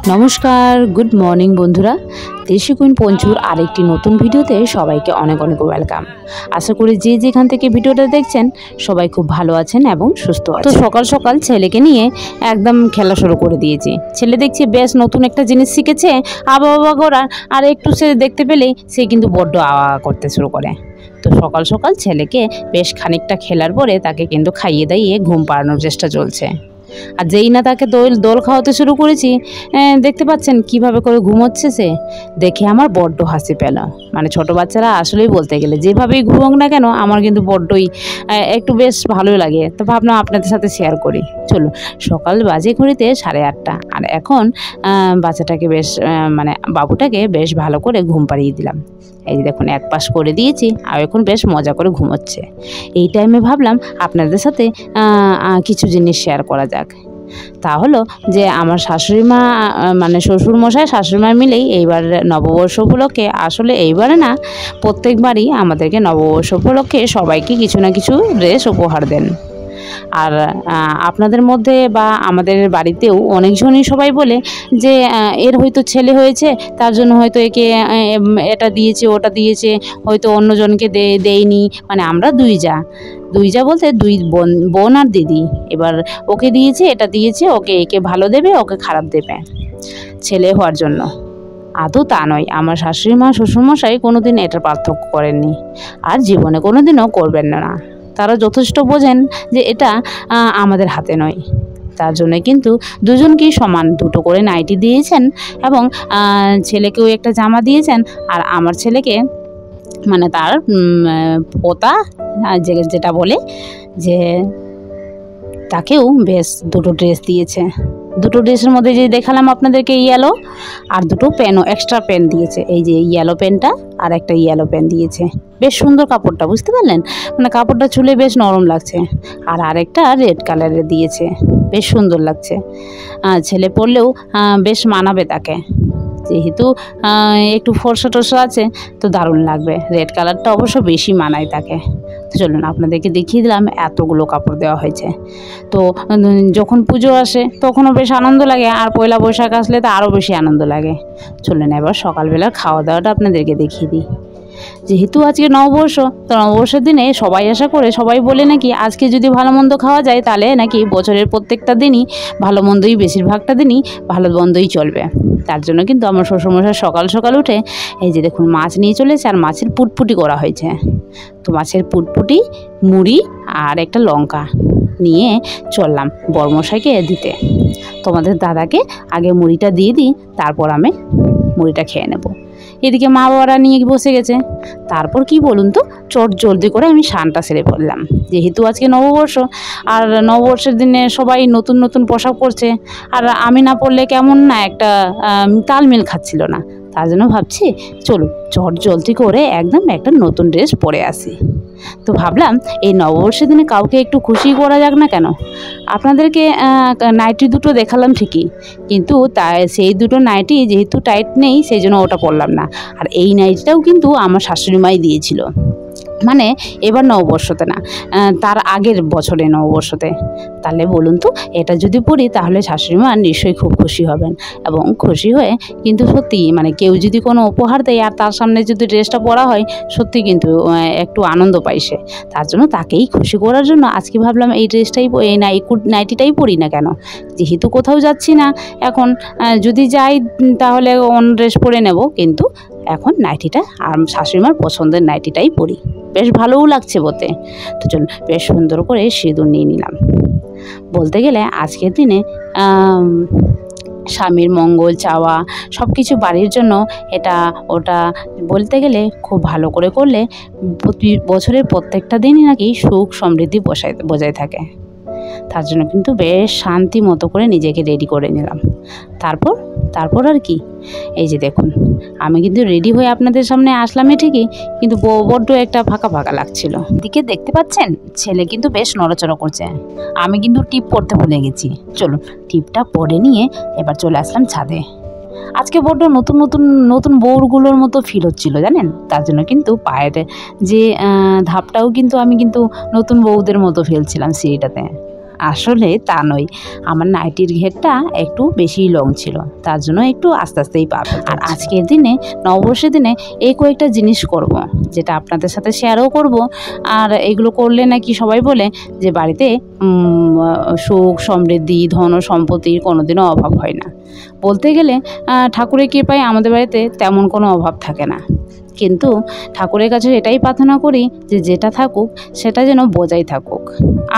নমস্কার, good morning বন্ধুরা। দেশি কুইন পঞ্চুর আরেকটি নতুন ভিডিওতে সবাইকে অনেক অনেক ওয়েলকাম। আশা করি যে যেখান থেকে ভিডিওটা দেখছেন সবাই খুব ভালো আছেন এবং সুস্থ আছেন। তো সকাল সকাল ছেলেকে নিয়ে একদম খেলা শুরু করে দিয়েছি। ছেলে দেখছি বেশ নতুন একটা জিনিস শিখেছে, আবা করার, আর একটু সে দেখতে পেলেই সে কিন্তু বড্ড আওয়া করতে শুরু করে। তো সকাল সকাল ছেলেকে বেশ খানিকটা খেলার পরে তাকে কিন্তু খাইয়ে দাইয়ে ঘুম পাড়ানোর চেষ্টা চলছে। আর যেই না তাকে দোল খাওয়াতে শুরু করেছি, দেখতে পাচ্ছেন কিভাবে করে ঘুমোচ্ছে সে। দেখে আমার বড্ড হাসি পেল। মানে ছোট বাচ্চারা আসলেই বলতে গেলে যেভাবেই ঘুমোক না কেন আমার কিন্তু বড্ডই একটু বেশ ভালোই লাগে। তো ভাবলাম আপনাদের সাথে শেয়ার করি। চলুন, সকাল বাজে ঘড়িতে 8:30, আর এখন বাচ্চাটাকে বেশ মানে বাবুটাকে বেশ ভালো করে ঘুম পাড়িয়ে দিলাম। এই যে দেখুন, এক পাশ করে দিয়েছি আর এখন বেশ মজা করে ঘুমোচ্ছে। এই টাইমে ভাবলাম আপনাদের সাথে কিছু জিনিস শেয়ার করা যাক। তা হলো যে আমার শাশুড়ি মা মানে শ্বশুরমশাই শাশুড়ি মা মিলেই এইবার নববর্ষ উপলক্ষে, আসলে এইবারে না প্রত্যেকবারই আমাদেরকে নববর্ষ উপলক্ষে সবাইকে কিছু না কিছু ড্রেস উপহার দেন। আর আপনাদের মধ্যে বা আমাদের বাড়িতেও অনেকজনই সবাই বলে যে এর হয়তো ছেলে হয়েছে, তার জন্য হয়তো একে এটা দিয়েছে ওটা দিয়েছে, হয়তো অন্যজনকে দেয়নি। মানে আমরা দুই যা বলতে দুই বোন আর দিদি, এবার ওকে দিয়েছে এটা দিয়েছে, ওকে একে ভালো দেবে ওকে খারাপ দেবে ছেলে হওয়ার জন্য। আদৌ তা নয়। আমার শাশুড়ি মা শ্বশুরমশাই কোনোদিন এটার পার্থক্য করেননি, আর জীবনে কোনোদিনও করবেন না। তারা যথেষ্ট বোঝেন যে এটা আমাদের হাতে নয়। তার জন্য কিন্তু দুজনকেই সমান দুটো করে নাইটি দিয়েছেন, এবং ছেলেকেও একটা জামা দিয়েছেন, আর আমার ছেলেকে মানে তার পোতা যেটা বলে যে তাকেও বেশ দুটো ড্রেস দিয়েছে। দুটো ড্রেসের মধ্যে যে দেখালাম আপনাদেরকে ইয়েলো, আর দুটো পেনও এক্সট্রা পেন দিয়েছে। এই যে ইয়েলো পেনটা আর একটা ইয়েলো পেন দিয়েছে। বেশ সুন্দর কাপড়টা, বুঝতে পারলেন? মানে কাপড়টা চুলে বেশ নরম লাগছে। আর আরেকটা রেড কালারের দিয়েছে, বেশ সুন্দর লাগছে। ছেলে পরলেও বেশ মানাবে তাকে, যেহেতু একটু ফর্সা টর্সা আছে তো দারুণ লাগবে। রেড কালারটা অবশ্য বেশি মানায় তাকে। তো চলুন আপনাদেরকে দেখিয়ে দিলাম এতগুলো কাপড় দেওয়া হয়েছে। তো যখন পুজো আসে তখনও বেশ আনন্দ লাগে, আর পয়লা বৈশাখ আসলে তো আরও বেশি আনন্দ লাগে। চলুন এবার সকালবেলার খাওয়া দাওয়াটা আপনাদেরকে দেখিয়ে দিই। যেহেতু আজকে নববর্ষ, তো নববর্ষের দিনে সবাই আশা করে, সবাই বলে নাকি আজকে যদি ভালো মন্দ খাওয়া যায় তাহলে নাকি বছরের প্রত্যেকটা দিনই ভালো মন্দই, বেশিরভাগটা দিনই ভালো মন্দই চলবে। তার জন্য কিন্তু আমার শ্বশুরমশাই সকাল সকাল উঠে এই যে দেখুন মাছ নিয়ে চলেছে, আর মাছের পুটপুটি করা হয়েছে। তো মাছের পুটপুটি, মুড়ি আর একটা লঙ্কা নিয়ে চললাম বড়মশাইকে দিতে। তোমাদের দাদাকে আগে মুড়িটা দিয়ে দিই, তারপর আমি মুড়িটা খেয়ে নেব। এদিকে মা বাবারা নিয়ে বসে গেছে। তারপর কি বলুন তো, চট জলদি করে আমি স্নানটা সেরে পড়লাম। যেহেতু আজকে নববর্ষ, আর নববর্ষের দিনে সবাই নতুন নতুন পোশাক পরছে, আর আমি না পরলে কেমন না একটা তালমিল খাচ্ছিল না। তার জন্য ভাবছি চলো চট জলদি করে একদম একটা নতুন ড্রেস পরে আসি। তো ভাবলাম এই নববর্ষের দিনে কাউকে একটু খুশি করা যাক না কেন। আপনাদেরকে নাইটি দুটো দেখালাম ঠিকই, কিন্তু সেই দুটো নাইটি যেহেতু টাইট নেই সেই জন্য ওটা পরলাম না। আর এই নাইটিটাও কিন্তু আমার শাশুড়ি মাই দিয়েছিল, মানে এবার নববর্ষতে না, তার আগের বছরে নববর্ষতে। তাহলে বলুন তো, এটা যদি পড়ি তাহলে শাশুড়ি মা নিশ্চয়ই খুব খুশি হবেন। এবং খুশি হয়ে কিন্তু সত্যি, মানে কেউ যদি কোনো উপহার দেয় আর তার সামনে যদি ড্রেসটা পরা হয়, সত্যি কিন্তু একটু আনন্দ পাই সে। তার জন্য তাকেই খুশি করার জন্য আজকে ভাবলাম এই ড্রেসটাই, এই নাইটিটাই পরি না কেন। যেহেতু কোথাও যাচ্ছি না এখন, যদি যাই তাহলে অন্য ড্রেস পরে নেব, কিন্তু এখন নাইটিটা আর শাশুড়িমার পছন্দের নাইটিটাই পরি। বেশ ভালোও লাগছে বলতে। তো চলুন বেশ সুন্দর করে সিঁদুর নিয়ে নিলাম। বলতে গেলে আজকের দিনে স্বামীর মঙ্গল চাওয়া, সব কিছু বাড়ির জন্য এটা ওটা বলতে গেলে খুব ভালো করে করলে বছরের প্রত্যেকটা দিনই নাকি সুখ সমৃদ্ধি বজায় থাকে। তার জন্য কিন্তু বেশ শান্তি মতো করে নিজেকে রেডি করে নিলাম। তারপর আর কি, এই যে দেখুন আমি কিন্তু রেডি হয়ে আপনাদের সামনে আসলামই ঠিকই, কিন্তু বড্ড একটা ফাঁকা ফাঁকা লাগছিল। এদিকে দেখতে পাচ্ছেন ছেলে কিন্তু বেশ নড়াচড়া করছে। আমি কিন্তু টিপ পরতে ভুলে গেছি। চলুন টিপটা পরে নিয়ে এবার চলে আসলাম ছাদে। আজকে বড্ড নতুন বউগুলোর মতো ফিল হচ্ছিল জানেন। তার জন্য কিন্তু পায়ের যে ধাপটাও কিন্তু আমি কিন্তু নতুন বউদের মতো ফেলছিলাম সিঁড়িটাতে। আসলে তা নয়, আমার নাইটির ঘেরটা একটু বেশি লং ছিল, তার জন্য একটু আস্তে আস্তেই পারবো। আর আজকের দিনে নববর্ষের দিনে এই কয়েকটা জিনিস করব, যেটা আপনাদের সাথে শেয়ারও করব। আর এগুলো করলে নাকি সবাই বলে যে বাড়িতে সুখ সমৃদ্ধি ধন ও সম্পত্তির কোনোদিনও অভাব হয় না। বলতে গেলে ঠাকুরের কৃপায় আমাদের বাড়িতে তেমন কোনো অভাব থাকে না, কিন্তু ঠাকুরের কাছে এটাই প্রার্থনা করি যে যেটা থাকুক সেটা যেন বজায় থাকুক।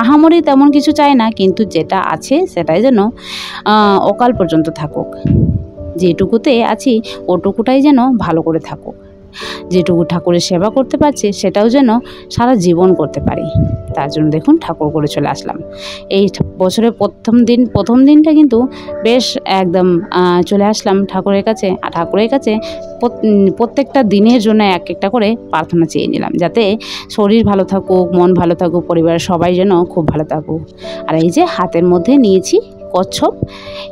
আহামরি তেমন কিছু চাই না, কিন্তু যেটা আছে সেটাই যেন অকাল পর্যন্ত থাকুক। যেটুকুতে আছি ওটুকুটাই যেন ভালো করে থাকুক। যেটুকু ঠাকুরের সেবা করতে পারছি সেটাও যেন সারা জীবন করতে পারি। তার জন্য দেখুন ঠাকুর করে চলে আসলাম। এই বছরের প্রথম দিনটা কিন্তু বেশ একদম চলে আসলাম ঠাকুরের কাছে। আর ঠাকুরের কাছে প্রত্যেকটা দিনের জন্য এক একটা করে প্রার্থনা চেয়ে নিলাম, যাতে শরীর ভালো থাকুক, মন ভালো থাকুক, পরিবারের সবাই যেন খুব ভালো থাকুক। আর এই যে হাতের মধ্যে নিয়েছি কচ্ছপ,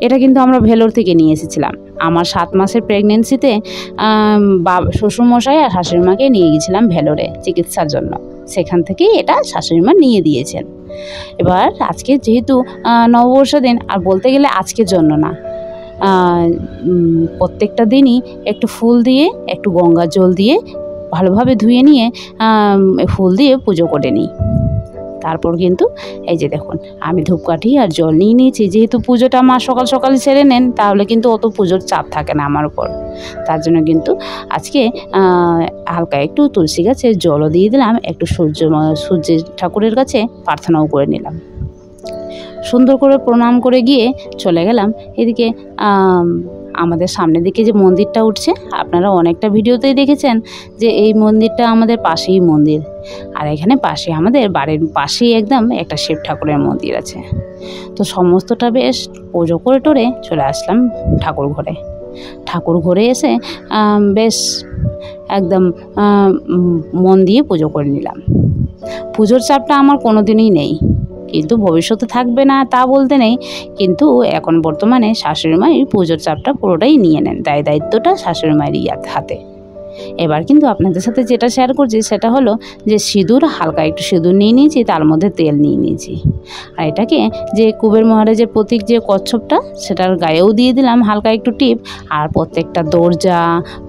এটা কিন্তু আমরা ভেলোর থেকে নিয়ে এসেছিলাম। আমার 7 মাসের প্রেগনেন্সিতে শ্বশুরমশাই আর শাশুড়িমাকে নিয়ে গেছিলাম ভেলোরে চিকিৎসার জন্য, সেখান থেকেই এটা শাশুড়িমা নিয়ে দিয়েছেন। এবার আজকে যেহেতু নববর্ষের দিন, আর বলতে গেলে আজকের জন্য না, প্রত্যেকটা দিনই একটু ফুল দিয়ে একটু গঙ্গার জল দিয়ে ভালোভাবে ধুয়ে নিয়ে ফুল দিয়ে পুজো করে নিই। তারপর কিন্তু এই যে দেখুন আমি ধূপকাঠি আর জল নিয়ে নিয়েছি। যেহেতু পুজোটা মা সকাল সকাল সেরে নেন, তাহলে কিন্তু অত পুজোর চাপ থাকে না আমার উপর। তার জন্য কিন্তু আজকে হালকা একটু তুলসী গাছে জলও দিয়ে দিলাম, একটু সূর্যের ঠাকুরের কাছে প্রার্থনাও করে নিলাম। সুন্দর করে প্রণাম করে গিয়ে চলে গেলাম এদিকে আমাদের সামনের দিকে যে মন্দিরটা উঠছে, আপনারা অনেকটা ভিডিওতেই দেখেছেন যে এই মন্দিরটা আমাদের পাশেই মন্দির। আর এখানে পাশে আমাদের বাড়ির পাশেই একদম একটা শিব ঠাকুরের মন্দির আছে। তো সমস্তটা বেশ পুজো করে টোরে চলে আসলাম ঠাকুর ঘরে এসে বেশ একদম মন দিয়ে পুজো করে নিলাম। পুজোর চাপটা আমার কোনো দিনই নেই, কিন্তু ভবিষ্যতে থাকবে না তা বলতে নেই, কিন্তু এখন বর্তমানে শাশুড়িমাই পুজোর চাপটা পুরোটাই নিয়ে নেন, দায়িত্বটা শাশুড়িমায়ের হাতে। এবার কিন্তু আপনাদের সাথে যেটা শেয়ার করছি সেটা হলো যে সিঁদুর, হালকা একটু সিঁদুর নিয়ে নিয়েছি, তার মধ্যে তেল নিয়ে নিয়েছি। আর এটাকে যে কুবের মহারাজের প্রতীক যে কচ্ছপটা, সেটার গায়েও দিয়ে দিলাম হালকা একটু টিপ। আর প্রত্যেকটা দরজা,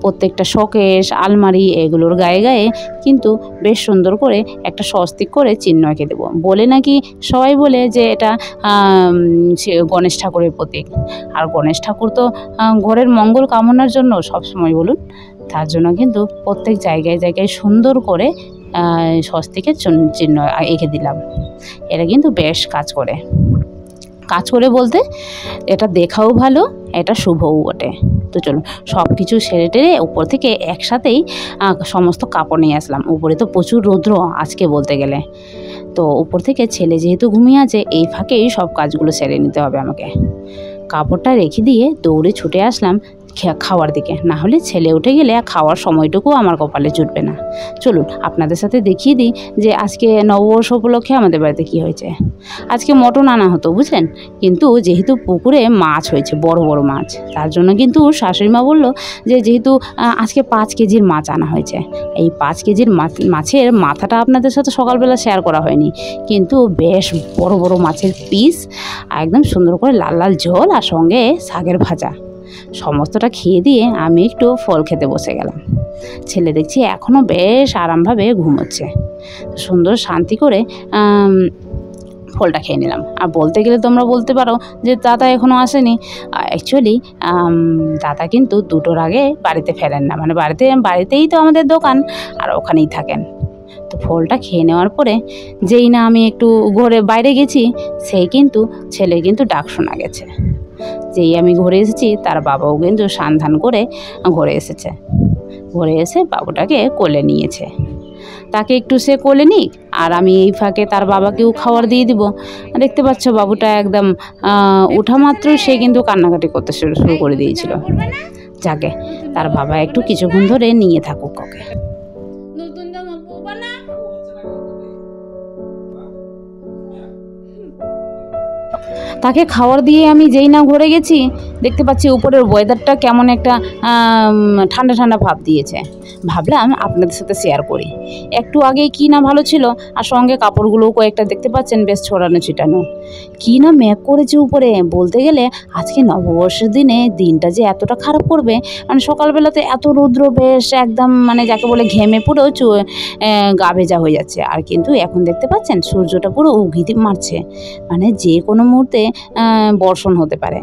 প্রত্যেকটা শোকেস, আলমারি, এগুলোর গায়ে গায়ে কিন্তু বেশ সুন্দর করে একটা স্বস্তিক করে চিহ্ন এঁকে দেবো। বলে নাকি সবাই বলে যে এটা গণেশ ঠাকুরের প্রতীক। আর গণেশ ঠাকুর তো ঘরের মঙ্গল কামনার জন্য সবসময় বলুন, তার জন্য কিন্তু প্রত্যেক জায়গায় জায়গায় সুন্দর করে স্বস্তিকের চিহ্ন এঁকে দিলাম। এটা কিন্তু বেশ কাজ করে বলতে এটা দেখাও ভালো, এটা শুভও বটে। তো চলুন সব কিছু সেরে টেরে উপর থেকে একসাথেই সমস্ত কাপড় নিয়ে আসলাম। উপরে তো প্রচুর রৌদ্র আজকে বলতে গেলে, তো উপর থেকে ছেলে যেহেতু ঘুমিয়ে আছে, এই ফাঁকেই সব কাজগুলো সেরে নিতে হবে আমাকে। কাপড়টা রেখে দিয়ে দৌড়ে ছুটে আসলাম খাওয়ার দিকে, না হলে ছেলে উঠে গেলে খাওয়ার সময়টুকু আমার কপালে জুটবে না। চলুন আপনাদের সাথে দেখিয়ে দিই যে আজকে নববর্ষ উপলক্ষে আমাদের বাড়িতে কী হয়েছে। আজকে মটন আনা হতো বুঝলেন, কিন্তু যেহেতু পুকুরে মাছ হয়েছে, বড় বড় মাছ, তার জন্য কিন্তু শাশুড়িমা বলল যে যেহেতু আজকে 5 কেজির মাছ আনা হয়েছে, এই 5 কেজির মাছের মাথাটা আপনাদের সাথে সকালবেলা শেয়ার করা হয়নি, কিন্তু বেশ বড় বড় মাছের পিস, একদম সুন্দর করে লাল লাল ঝোল, আর সঙ্গে শাকের ভাজা। সমস্তটা খেয়ে দিয়ে আমি একটু ফল খেতে বসে গেলাম। ছেলে দেখছি এখনও বেশ আরামভাবে ঘুমোচ্ছে। সুন্দর শান্তি করে ফলটা খেয়ে নিলাম। আর বলতে গেলে তোমরা বলতে পারো যে দাদা এখনও আসেনি। অ্যাকচুয়ালি দাদা কিন্তু 2টোর আগে বাড়িতে ফেরেন না, মানে বাড়িতেই তো আমাদের দোকান, আর ওখানেই থাকেন। তো ফলটা খেয়ে নেওয়ার পরে যেই না আমি একটু বাইরে গেছি, সেই কিন্তু ছেলে কিন্তু ডাক শোনা গেছে। যেই আমি ঘরে এসেছি, তার বাবাও কিন্তু স্নান করে ঘরে এসেছে। ঘরে এসে বাবুটাকে কোলে নিয়েছে, তাকে একটু সে কোলে নিক, আর আমি এই ফাঁকে তার বাবাকেও খাবার দিয়ে দিব। দেখতে পাচ্ছ বাবুটা একদম ওঠা মাত্রই সে কিন্তু কান্নাকাটি করতে শুরু করে দিয়েছিল। যাকে তার বাবা একটু কিছুক্ষণ ধরে নিয়ে থাকুক ওকে। তাকে খাবার দিয়ে আমি যেই না ঘরে গেছি, দেখতে পাচ্ছি উপরের ওয়েদারটা কেমন একটা ঠান্ডা ঠান্ডা ভাব দিয়েছে। ভাবলাম আপনাদের সাথে শেয়ার করি। একটু আগে কি না ভালো ছিল, আর সঙ্গে কাপড়গুলোও কয়েকটা দেখতে পাচ্ছেন বেশ ছড়ানো ছিটানো। কি না মেঘ করেছে উপরে, বলতে গেলে আজকে নববর্ষের দিনে দিনটা যে এতটা খারাপ করবে, মানে সকালবেলাতে এত রৌদ্র, বেশ একদম মানে যাকে বলে ঘেমে পুরো গা ভেজা হয়ে যাচ্ছে। আর কিন্তু এখন দেখতে পাচ্ছেন সূর্যটা পুরো উঁকি মারছে, মানে যে কোনো মুহূর্তে বর্ষণ হতে পারে।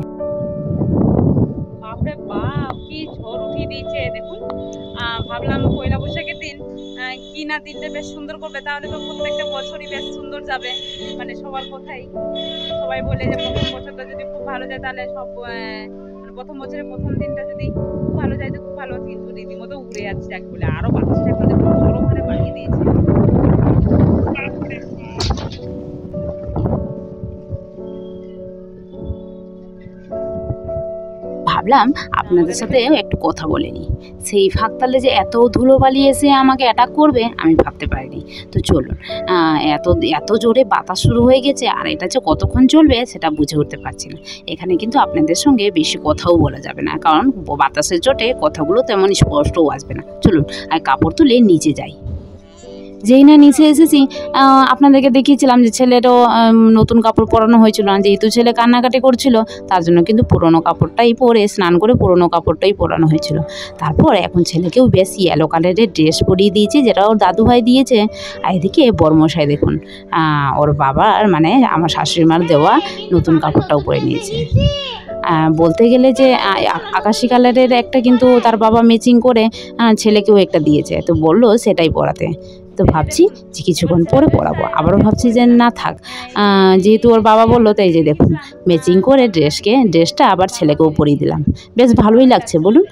বাপরে বাপ, কি ঝড় উঠিয়ে দিয়েছে দেখুন। ভাবলাম পয়লা বৈশাখের দিন কি না দিনটা বেশ সুন্দর করবে, তাহলে তো প্রত্যেকটা বছরই বেশ সুন্দর যাবে। মানে সবার কথাই, সবাই বলে যে প্রথম বছরটা যদি খুব ভালো যায় তাহলে সব মানে প্রথম বছরের প্রথম দিনটা যদি খুব ভালো যায় তো খুব ভালো, কিন্তু রীতিমতো উড়ে যাচ্ছে যাকে বলে। আরো বাতাসটা এখন দেখুন গরম হারে বাড়িয়ে দিয়েছে। ভাবলাম আপনাদের সাথে একটু কথা বলে নিই। সেই ফাঁকতালে যে এত ধুলোবালি এসে আমাকে অ্যাটাক করবে আমি ভাবতে পারিনি। তো চলুন, এত এত জোরে বাতাস শুরু হয়ে গেছে, আর এটা যে কতক্ষণ চলবে সেটা বুঝে উঠতে পারছি না। এখানে কিন্তু আপনাদের সঙ্গে বেশি কথাও বলা যাবে না, কারণ বাতাসের চোটে কথাগুলো তেমন স্পষ্টও আসবে না। চলুন আর কাপড় তুলে নিচে যাই। যেই না নিচে এসেছি, আপনাদেরকে দেখিয়েছিলাম যে ছেলেরও নতুন কাপড় পরানো হয়েছিল না, যেহেতু ছেলে কান্নাকাটি করছিল তার জন্য কিন্তু পুরোনো কাপড়টাই পরে, স্নান করে পুরোনো কাপড়টাই পরানো হয়েছিল। তারপর এখন ছেলেকেও বেশ ইয়েলো কালারের ড্রেস পরিয়ে দিয়েছে, যেটা ওর দাদুভাই দিয়েছে। আর এদিকে বর্মশাই দেখুন ওর বাবার মানে আমার শাশুড়ি মার দেওয়া নতুন কাপড়টাও পরে নিয়েছে। বলতে গেলে যে আকাশি কালারের একটা কিন্তু তার বাবা ম্যাচিং করে ছেলেকেও একটা দিয়েছে, তো বললো সেটাই পরাতে। তো ভাবছি যে কিছুক্ষণ পরে পরাবো, আবারও ভাবছি যে না থাক, যেহেতু ওর বাবা বললো তাই যে দেখুন ম্যাচিং করে ড্রেসটা আবার ছেলেকেও পরিয়ে দিলাম। বেশ ভালোই লাগছে বলুন,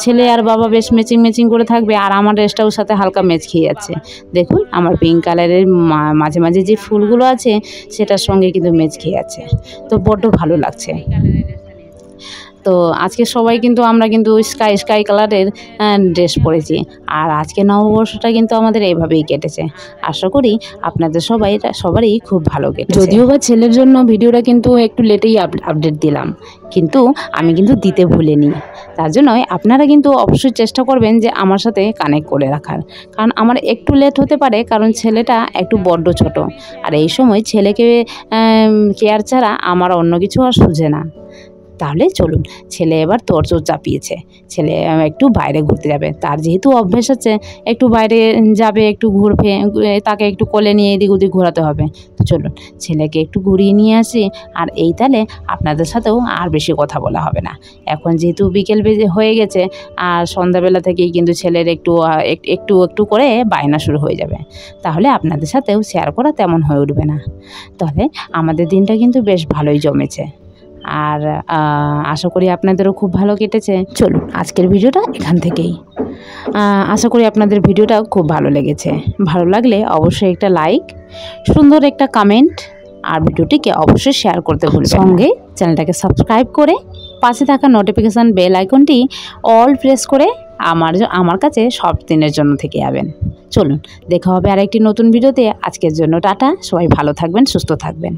ছেলে আর বাবা বেশ ম্যাচিং করে থাকবে, আর আমার ড্রেসটাও সাথে হালকা ম্যাচ খেয়ে যাচ্ছে। দেখুন আমার পিঙ্ক কালারের মাঝে মাঝে যে ফুলগুলো আছে সেটার সঙ্গে কিন্তু ম্যাচ খেয়ে যাচ্ছে, তো বড্ড ভালো লাগছে। তো আজকে সবাই কিন্তু আমরা কিন্তু স্কাই কালারের ড্রেস পরেছি, আর আজকে নববর্ষটা কিন্তু আমাদের এইভাবেই কেটেছে। আশা করি আপনাদের সবারই খুব ভালো কেটেছে। যদিও বা ছেলের জন্য ভিডিওটা কিন্তু একটু লেটেই আপডেট দিলাম, কিন্তু আমি কিন্তু দিতে ভুলিনি। তার জন্যই আপনারা কিন্তু অবশ্যই চেষ্টা করবেন যে আমার সাথে কানেক্ট করে রাখার, কারণ আমার একটু লেট হতে পারে, কারণ ছেলেটা একটু বড্ড ছোট, আর এই সময় ছেলেকে কেয়ার ছাড়া আমার অন্য কিছু আর সুঝে না। তাহলে চলুন, ছেলে এবার তোড়জোড় চাপিয়েছে, ছেলে একটু বাইরে ঘুরতে যাবে। তার যেহেতু অভ্যেস আছে একটু বাইরে যাবে, একটু ঘুরবে, তাকে একটু কোলে নিয়ে এদিক ওদিক ঘোরাতে হবে। তো চলুন ছেলেকে একটু ঘুরিয়ে নিয়ে আসি, আর এই তাহলে আপনাদের সাথেও আর বেশি কথা বলা হবে না। এখন যেহেতু বিকেল হয়ে গেছে, আর সন্ধ্যাবেলা থেকেই কিন্তু ছেলের একটু একটু করে বায়না শুরু হয়ে যাবে, তাহলে আপনাদের সাথেও শেয়ার করা তেমন হয়ে উঠবে না। তাহলে আমাদের দিনটা কিন্তু বেশ ভালোই জমেছে, আর আশা করি আপনাদেরও খুব ভালো কেটেছে। চলুন আজকের ভিডিওটা এখান থেকেই। আশা করি আপনাদের ভিডিওটা খুব ভালো লেগেছে। ভালো লাগলে অবশ্যই একটা লাইক, সুন্দর একটা কমেন্ট, আর ভিডিওটিকে অবশ্যই শেয়ার করতে ভুলবেন না। সঙ্গে চ্যানেলটাকে সাবস্ক্রাইব করে পাশে থাকা নোটিফিকেশান বেল আইকনটি অল প্রেস করে আমার কাছে সব দিনের জন্য থেকে যাবেন। চলুন দেখা হবে আরেকটি নতুন ভিডিওতে। আজকের জন্য টাটা, সবাই ভালো থাকবেন, সুস্থ থাকবেন।